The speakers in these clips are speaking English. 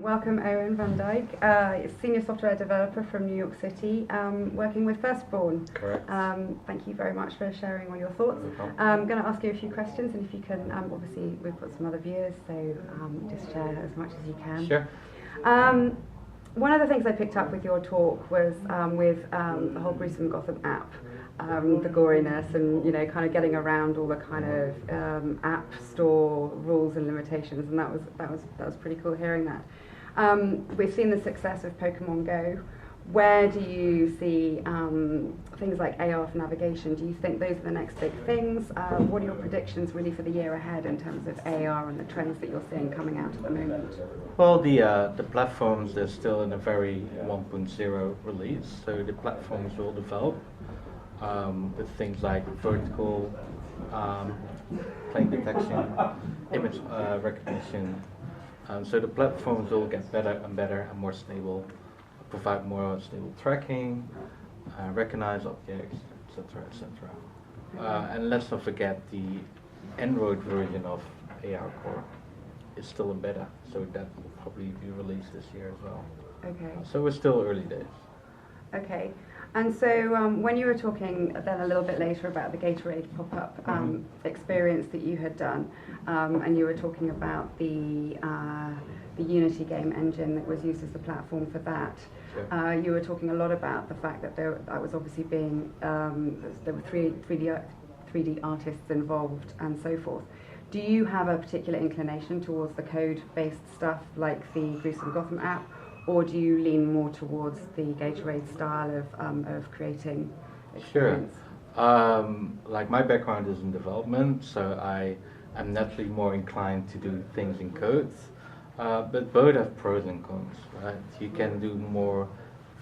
welcome Owen Van Dijk, Senior Software Developer from New York City, working with Firstborn. Correct. Thank you very much for sharing all your thoughts. No I'm going to ask you a few questions, and if you can, obviously we've got some other viewers, so just share as much as you can. Sure. One of the things I picked up with your talk was with the whole Gruesome Gotham app, the goriness and, you know, kind of getting around all the kind of app store rules and limitations, and that was pretty cool hearing that. We've seen the success of Pokemon Go. Where do you see things like AR for navigation? Do you think those are the next big things? What are your predictions really for the year ahead in terms of AR and the trends that you're seeing coming out at the moment? Well, the platforms, they're still in a very 1.0 release, so the platforms will develop with things like vertical plane detection, image recognition. So the platforms will get better and better and more stable, provide more stable tracking, recognize objects, etc., etc. And let's not forget the Android version of AR Core is still in beta, so that will probably be released this year as well. Okay. So we're still early days. Okay. And so when you were talking then a little bit later about the Gatorade pop-up experience that you had done, and you were talking about the Unity game engine that was used as the platform for that. Sure. You were talking a lot about the fact that that was obviously being, there were 3D artists involved and so forth. Do you have a particular inclination towards the code-based stuff like the Gruesome Gotham app, or do you lean more towards the Gatorade style of creating experience? Sure. Like my background is in development, so I'm naturally more inclined to do things in code. But both have pros and cons, right? You can do more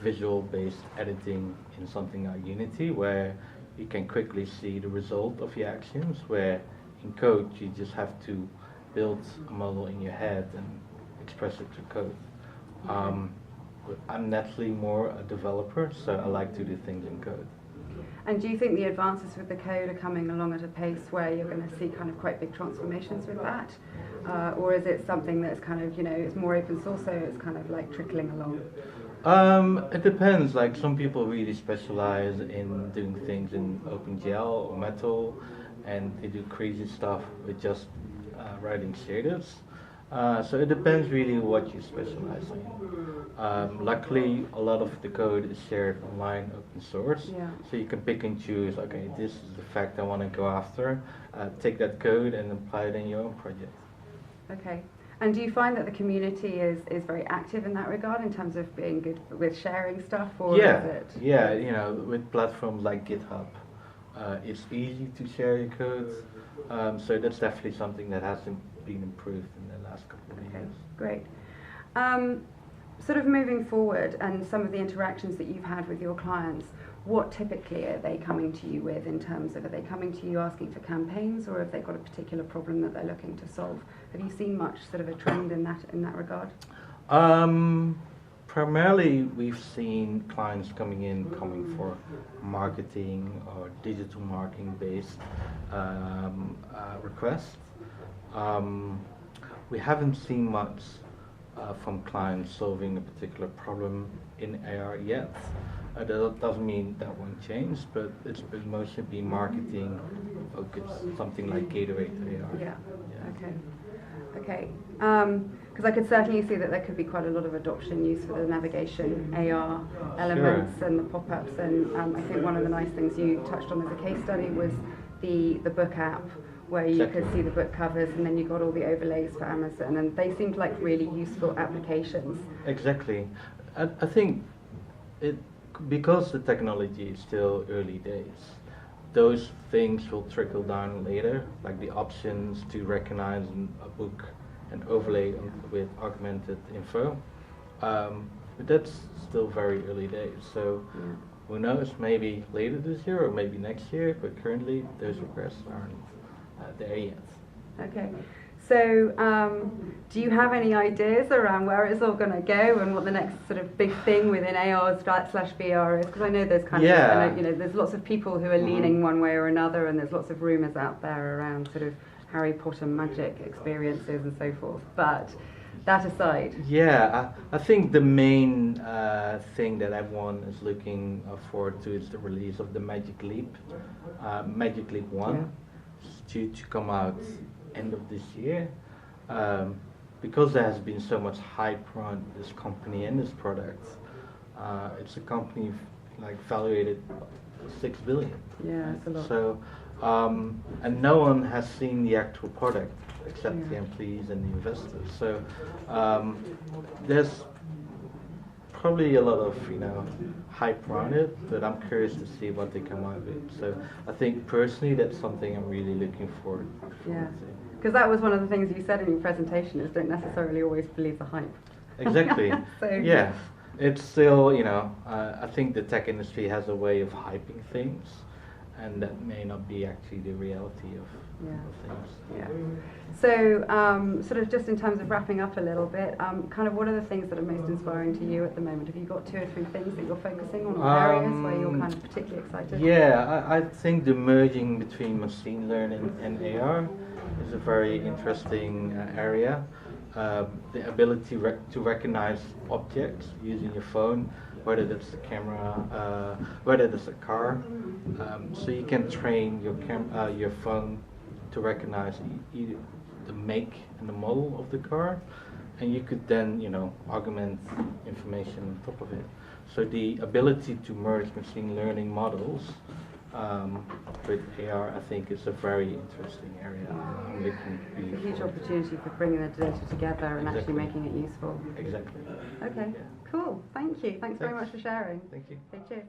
visual-based editing in something like Unity, where you can quickly see the result of your actions, where in code you just have to build a model in your head and express it through code. I'm naturally more a developer, so I like to do things in code. And do you think the advances with the code are coming along at a pace where you're going to see kind of quite big transformations with that? Or is it something that's kind of, you know, it's more open source, so it's kind of like trickling along? It depends. Like some people really specialize in doing things in OpenGL or Metal, and they do crazy stuff with just writing shaders. So it depends really what you specialize in. Luckily, a lot of the code is shared online, open source. Yeah. So you can pick and choose, okay, this is the fact I want to go after, take that code and apply it in your own project. Okay. And do you find that the community is very active in that regard in terms of being good with sharing stuff, or Yeah, is it? yeah, you know, with platforms like GitHub, it's easy to share your code. So that's definitely something that hasn't been improved in the last couple of years. Great. Sort of moving forward, and some of the interactions that you've had with your clients, what typically are they coming to you with in terms of, are they coming to you asking for campaigns, or have they got a particular problem that they're looking to solve? Have you seen much sort of a trend in that regard? Primarily, we've seen clients coming for marketing or digital marketing based requests. We haven't seen much from clients solving a particular problem in AR yet. That doesn't mean that won't change, but it's mostly been marketing focused, something like Gatorade AR. Yeah. Okay. Because I could certainly see that there could be quite a lot of adoption use for the navigation AR elements. Sure. And the pop-ups, and I think one of the nice things you touched on as a case study was the book app, where you could see the book covers, and then you got all the overlays for Amazon, and they seemed like really useful applications. Exactly. I think because the technology is still early days, those things will trickle down later, like the options to recognize a book and overlay with augmented info. But that's still very early days, so who knows, maybe later this year or maybe next year, but currently those requests aren't there yet. Okay. So do you have any ideas around where it's all going to go and what the next sort of big thing within AR/VR is? Because I know there's there's lots of people who are leaning one way or another, and there's lots of rumours out there around sort of Harry Potter magic experiences and so forth. But that aside. Yeah, I think the main thing that everyone is looking forward to is the release of the Magic Leap, Magic Leap 1, due to come out end of this year. Because there has been so much hype around this company and this product, it's a company like valuated 6 billion. Yeah, it's a lot. So, and no one has seen the actual product except the employees and the investors. So, there's probably a lot of hype around it, but I'm curious to see what they come out with. So, I think personally that's something I'm really looking forward Yeah, to. because that was one of the things you said in your presentation, is don't necessarily always believe the hype. Exactly. So, yeah. It's still, I think the tech industry has a way of hyping things, and that may not be actually the reality of things. Yeah. So, sort of just in terms of wrapping up a little bit, kind of what are the things that are most inspiring to you at the moment? Have you got 2 or 3 things that you're focusing on, or areas where you're kind of particularly excited? Yeah, I think the merging between machine learning and AR is a very interesting area. The ability to recognize objects using your phone, whether that's the camera, whether that's a car, so you can train your phone to recognize either the make and the model of the car, and you could then augment information on top of it. So the ability to merge machine learning models with AR, I think, is a very interesting area. It's a huge opportunity for bringing the data together and actually making it useful. Exactly. Okay, cool. Thank you. Thanks very much for sharing. Thank you. Okay, cheers.